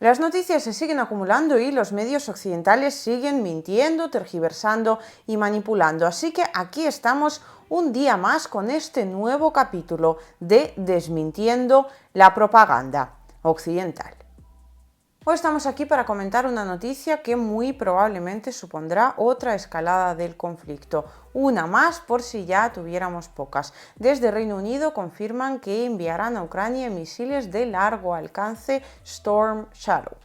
Las noticias se siguen acumulando y los medios occidentales siguen mintiendo, tergiversando y manipulando. Así que aquí estamos un día más con este nuevo capítulo de Desmintiendo la propaganda occidental. Hoy estamos aquí para comentar una noticia que muy probablemente supondrá otra escalada del conflicto, una más por si ya tuviéramos pocas. Desde Reino Unido confirman que enviarán a Ucrania misiles de largo alcance Storm Shadow.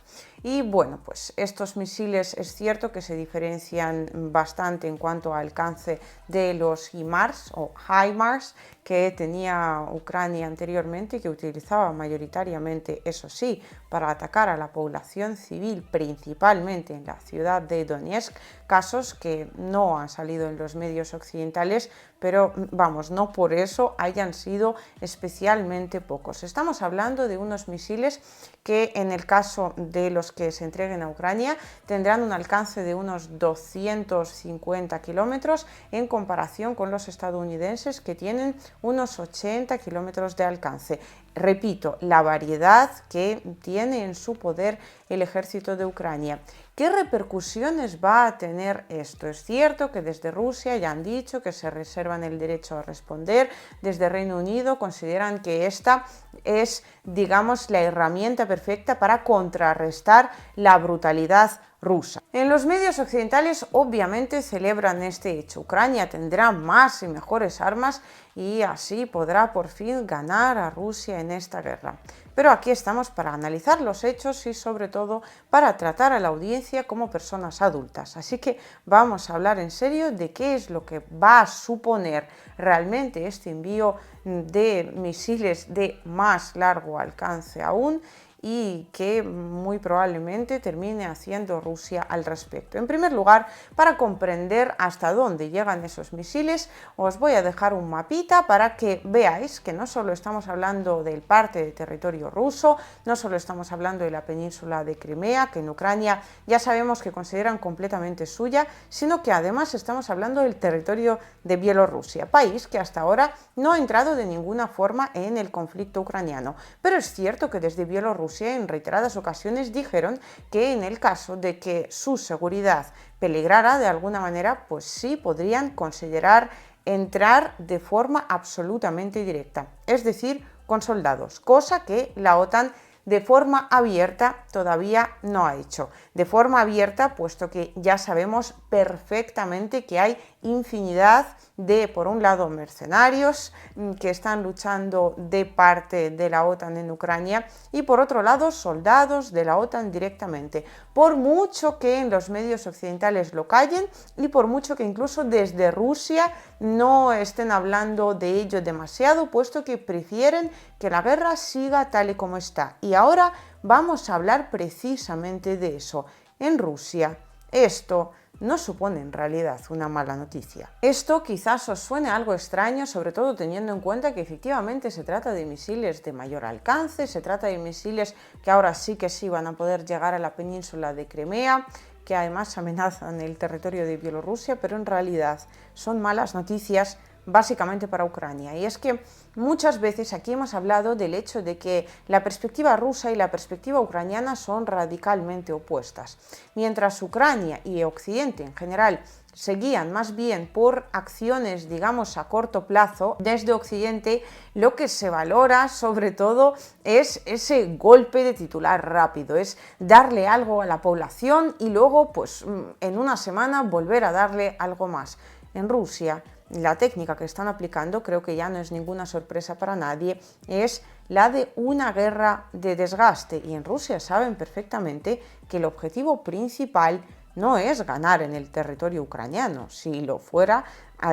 Y bueno, pues estos misiles es cierto que se diferencian bastante en cuanto a alcance de los HIMARS o HIMARS que tenía Ucrania anteriormente y que utilizaba mayoritariamente, eso sí, para atacar a la población civil, principalmente en la ciudad de Donetsk, casos que no han salido en los medios occidentales, pero vamos, no por eso hayan sido especialmente pocos. Estamos hablando de unos misiles que en el caso de los que se entreguen a Ucrania tendrán un alcance de unos 250 kilómetros en comparación con los estadounidenses que tienen unos 80 kilómetros de alcance. Repito, la variedad que tiene en su poder el ejército de Ucrania. ¿Qué repercusiones va a tener esto? Es cierto que desde Rusia ya han dicho que se reservan el derecho a responder, desde Reino Unido consideran que esta es, digamos, la herramienta perfecta para contrarrestar la brutalidad rusa. En los medios occidentales obviamente celebran este hecho. Ucrania tendrá más y mejores armas y así podrá por fin ganar a Rusia en esta guerra. Pero aquí estamos para analizar los hechos y sobre todo para tratar a la audiencia como personas adultas. Así que vamos a hablar en serio de qué es lo que va a suponer realmente este envío de misiles de más largo alcance aún y que muy probablemente termine haciendo Rusia al respecto. En primer lugar, para comprender hasta dónde llegan esos misiles, os voy a dejar un mapita para que veáis que no solo estamos hablando del parte de territorio ruso, no solo estamos hablando de la península de Crimea, que en Ucrania ya sabemos que consideran completamente suya, sino que además estamos hablando del territorio de Bielorrusia, país que hasta ahora no ha entrado de ninguna forma en el conflicto ucraniano. Pero es cierto que desde Bielorrusia en reiteradas ocasiones dijeron que en el caso de que su seguridad peligrara de alguna manera, pues sí podrían considerar entrar de forma absolutamente directa, es decir, con soldados, cosa que la OTAN de forma abierta todavía no ha hecho. De forma abierta, puesto que ya sabemos perfectamente que hay infinidad de, por un lado, mercenarios que están luchando de parte de la OTAN en Ucrania y por otro lado, soldados de la OTAN directamente. Por mucho que en los medios occidentales lo callen y por mucho que incluso desde Rusia no estén hablando de ello demasiado, puesto que prefieren que la guerra siga tal y como está. Y ahora vamos a hablar precisamente de eso. En Rusia, esto no supone en realidad una mala noticia. Esto quizás os suene algo extraño, sobre todo teniendo en cuenta que efectivamente se trata de misiles de mayor alcance, se trata de misiles que ahora sí que sí van a poder llegar a la península de Crimea, que además amenazan el territorio de Bielorrusia, pero en realidad son malas noticias básicamente para Ucrania. Y es que muchas veces aquí hemos hablado del hecho de que la perspectiva rusa y la perspectiva ucraniana son radicalmente opuestas. Mientras Ucrania y Occidente en general se guían más bien por acciones, digamos, a corto plazo, desde Occidente lo que se valora sobre todo es ese golpe de titular rápido, es darle algo a la población y luego, pues, en una semana volver a darle algo más. En Rusia, la técnica que están aplicando, creo que ya no es ninguna sorpresa para nadie, es la de una guerra de desgaste. Y en Rusia saben perfectamente que el objetivo principal no es ganar en el territorio ucraniano. Si lo fuera,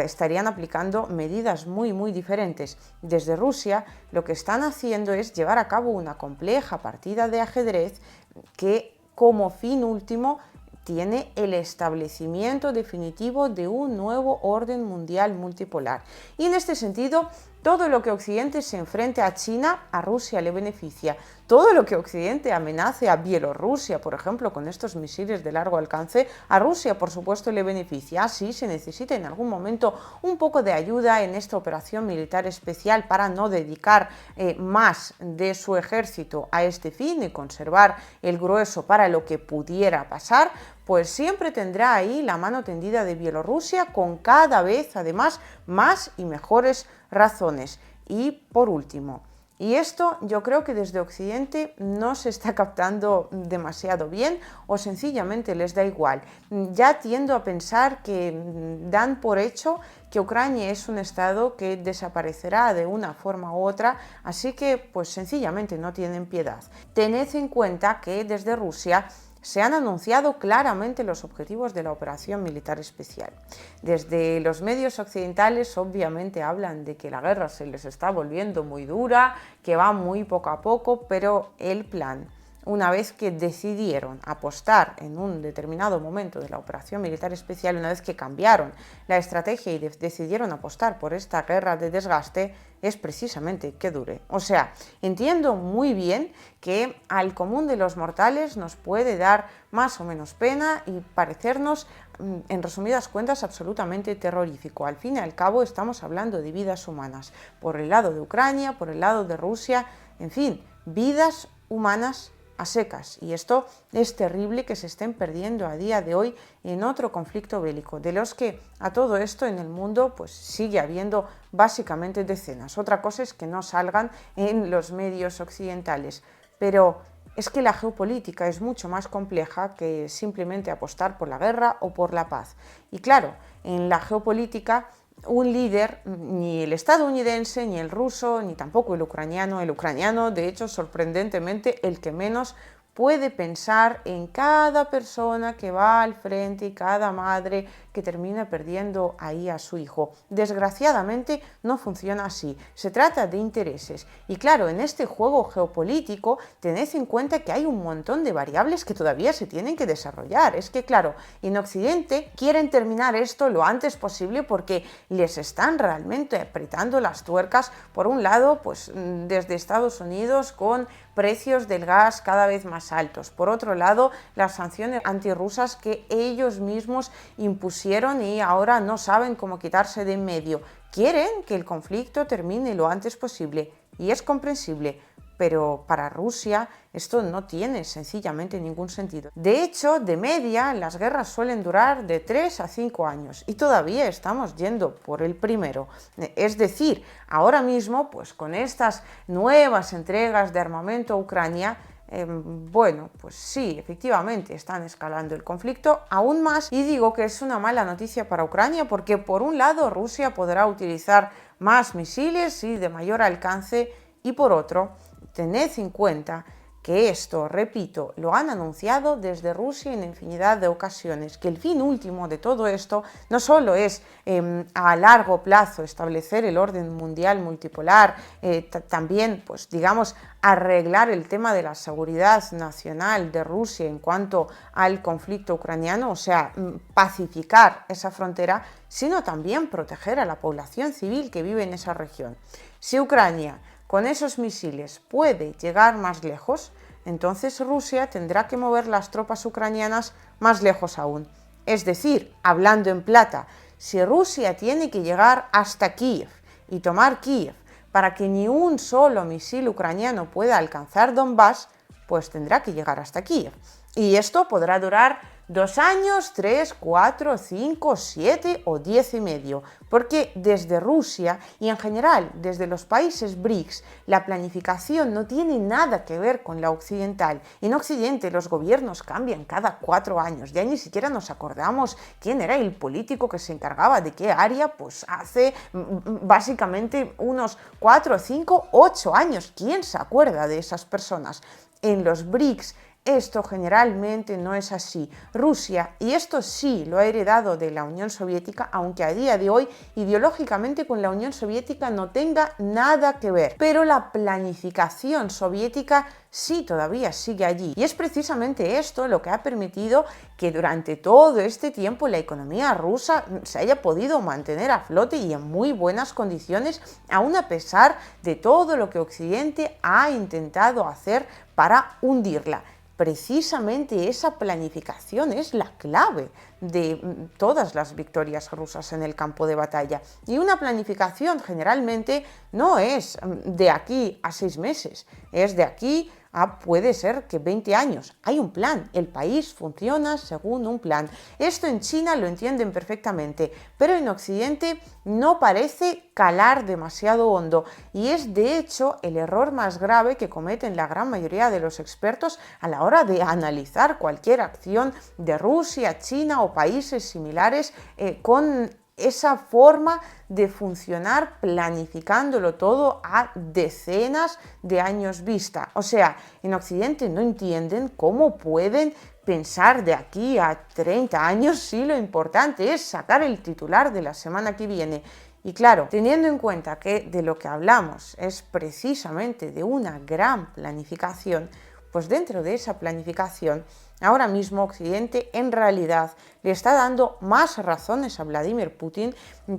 estarían aplicando medidas muy diferentes. Desde Rusia lo que están haciendo es llevar a cabo una compleja partida de ajedrez que como fin último tiene el establecimiento definitivo de un nuevo orden mundial multipolar. Y en este sentido, Todo lo que Occidente se enfrente a China, a Rusia le beneficia. Todo lo que Occidente amenace a Bielorrusia, por ejemplo, con estos misiles de largo alcance, a Rusia, por supuesto, le beneficia. Así se necesita en algún momento un poco de ayuda en esta operación militar especial para no dedicar más de su ejército a este fin y conservar el grueso para lo que pudiera pasar, pues siempre tendrá ahí la mano tendida de Bielorrusia con cada vez, además, más y mejores razones. Y por último, y esto yo creo que desde Occidente no se está captando demasiado bien o sencillamente les da igual. Ya tiendo a pensar que dan por hecho que Ucrania es un estado que desaparecerá de una forma u otra, así que pues sencillamente no tienen piedad. Tened en cuenta que desde Rusia se han anunciado claramente los objetivos de la operación militar especial. Desde los medios occidentales obviamente hablan de que la guerra se les está volviendo muy dura, que va muy poco a poco, pero el plan, una vez que decidieron apostar en un determinado momento de la operación militar especial, una vez que cambiaron la estrategia y decidieron apostar por esta guerra de desgaste, es precisamente que dure. O sea, entiendo muy bien que al común de los mortales nos puede dar más o menos pena y parecernos, en resumidas cuentas, absolutamente terrorífico. Al fin y al cabo estamos hablando de vidas humanas, por el lado de Ucrania, por el lado de Rusia, en fin, vidas humanas a secas, y esto es terrible que se estén perdiendo a día de hoy en otro conflicto bélico, de los que a todo esto en el mundo pues sigue habiendo básicamente decenas. Otra cosa es que no salgan en los medios occidentales, pero es que la geopolítica es mucho más compleja que simplemente apostar por la guerra o por la paz. Y claro, en la geopolítica un líder, ni el estadounidense, ni el ruso, ni tampoco el ucraniano, de hecho, sorprendentemente, el que menos puede pensar en cada persona que va al frente y cada madre que termina perdiendo ahí a su hijo. Desgraciadamente no funciona así, se trata de intereses. Y claro, en este juego geopolítico tened en cuenta que hay un montón de variables que todavía se tienen que desarrollar. Es que claro, en Occidente quieren terminar esto lo antes posible porque les están realmente apretando las tuercas, por un lado, pues desde Estados Unidos con precios del gas cada vez más altos. Por otro lado, las sanciones antirrusas que ellos mismos impusieron y ahora no saben cómo quitarse de en medio. Quieren que el conflicto termine lo antes posible y es comprensible, pero para Rusia esto no tiene sencillamente ningún sentido. De hecho, de media, las guerras suelen durar de 3 a 5 años y todavía estamos yendo por el primero. Es decir, ahora mismo, pues con estas nuevas entregas de armamento a Ucrania, bueno, pues sí, efectivamente están escalando el conflicto aún más, y digo que es una mala noticia para Ucrania porque por un lado Rusia podrá utilizar más misiles y de mayor alcance, y por otro, tened en cuenta que esto, repito, lo han anunciado desde Rusia en infinidad de ocasiones, que el fin último de todo esto no solo es a largo plazo establecer el orden mundial multipolar, también, pues digamos, arreglar el tema de la seguridad nacional de Rusia en cuanto al conflicto ucraniano, o sea, pacificar esa frontera, sino también proteger a la población civil que vive en esa región. Si Ucrania con esos misiles puede llegar más lejos, entonces Rusia tendrá que mover las tropas ucranianas más lejos aún. Es decir, hablando en plata, si Rusia tiene que llegar hasta Kiev y tomar Kiev para que ni un solo misil ucraniano pueda alcanzar Donbass, pues tendrá que llegar hasta Kiev. Y esto podrá durar 2 años, 3, 4, 5, 7 o 10 y medio, porque desde Rusia y en general desde los países BRICS la planificación no tiene nada que ver con la occidental. En Occidente los gobiernos cambian cada 4 años, ya ni siquiera nos acordamos quién era el político que se encargaba de qué área, pues hace básicamente unos 4, 5, 8 años. ¿Quién se acuerda de esas personas? En los BRICS Esto generalmente no es así. Rusia, y esto sí lo ha heredado de la Unión Soviética, aunque a día de hoy ideológicamente con la Unión Soviética no tenga nada que ver, pero la planificación soviética sí todavía sigue allí. Y es precisamente esto lo que ha permitido que durante todo este tiempo la economía rusa se haya podido mantener a flote y en muy buenas condiciones, aun a pesar de todo lo que Occidente ha intentado hacer para hundirla. Precisamente esa planificación es la clave de todas las victorias rusas en el campo de batalla. Y una planificación generalmente no es de aquí a 6 meses, es de aquí a puede ser que 20 años. Hay un plan, el país funciona según un plan. Esto en China lo entienden perfectamente, pero en Occidente no parece calar demasiado hondo y es de hecho el error más grave que cometen la gran mayoría de los expertos a la hora de analizar cualquier acción de Rusia, China o países similares con esa forma de funcionar planificándolo todo a decenas de años vista. O sea, en Occidente no entienden cómo pueden pensar de aquí a 30 años si lo importante es sacar el titular de la semana que viene. Y claro, teniendo en cuenta que de lo que hablamos es precisamente de una gran planificación, pues dentro de esa planificación, ahora mismo Occidente en realidad le está dando más razones a Vladimir Putin,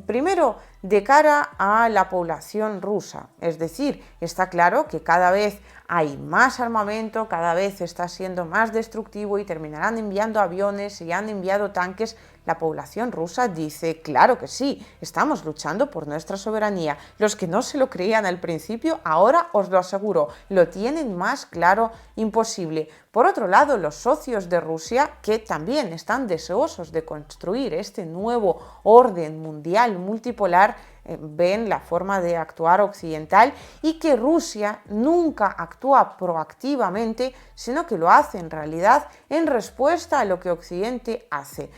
primero de cara a la población rusa. Es decir, está claro que cada vez hay más armamento, cada vez está siendo más destructivo y terminarán enviando aviones y han enviado tanques. La población rusa dice, claro que sí, estamos luchando por nuestra soberanía. Los que no se lo creían al principio, ahora os lo aseguro, lo tienen más claro imposible. Por otro lado, los socios de Rusia, que también están deseosos de construir este nuevo orden mundial multipolar, ven la forma de actuar occidental y que Rusia nunca actúa proactivamente, sino que lo hace en realidad en respuesta a lo que Occidente hace.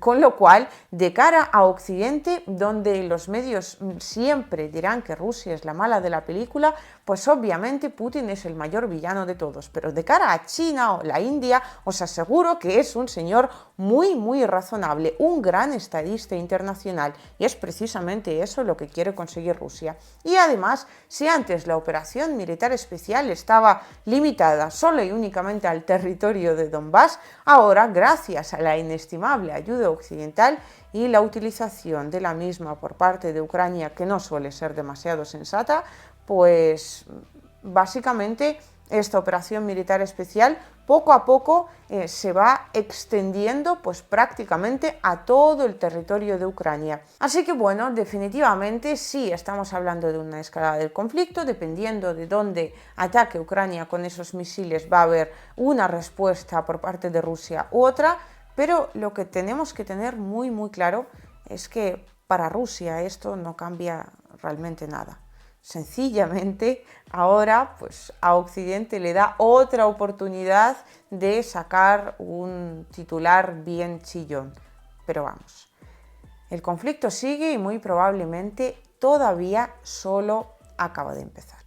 Con lo cual, de cara a Occidente, donde los medios siempre dirán que Rusia es la mala de la película, pues obviamente Putin es el mayor villano de todos. Pero de cara a China o la India, os aseguro que es un señor muy razonable, un gran estadista internacional, y es precisamente eso lo que quiere conseguir Rusia. Y además, si antes la operación militar especial estaba limitada solo y únicamente al territorio de Donbass, ahora, gracias a la inestimable ayuda occidental y la utilización de la misma por parte de Ucrania, que no suele ser demasiado sensata, pues básicamente esta operación militar especial poco a poco se va extendiendo pues prácticamente a todo el territorio de Ucrania. Así que bueno, definitivamente sí estamos hablando de una escalada del conflicto, dependiendo de dónde ataque Ucrania con esos misiles va a haber una respuesta por parte de Rusia u otra, pero lo que tenemos que tener muy claro es que para Rusia esto no cambia realmente nada. Sencillamente ahora pues a Occidente le da otra oportunidad de sacar un titular bien chillón. Pero vamos, el conflicto sigue y muy probablemente todavía solo acaba de empezar.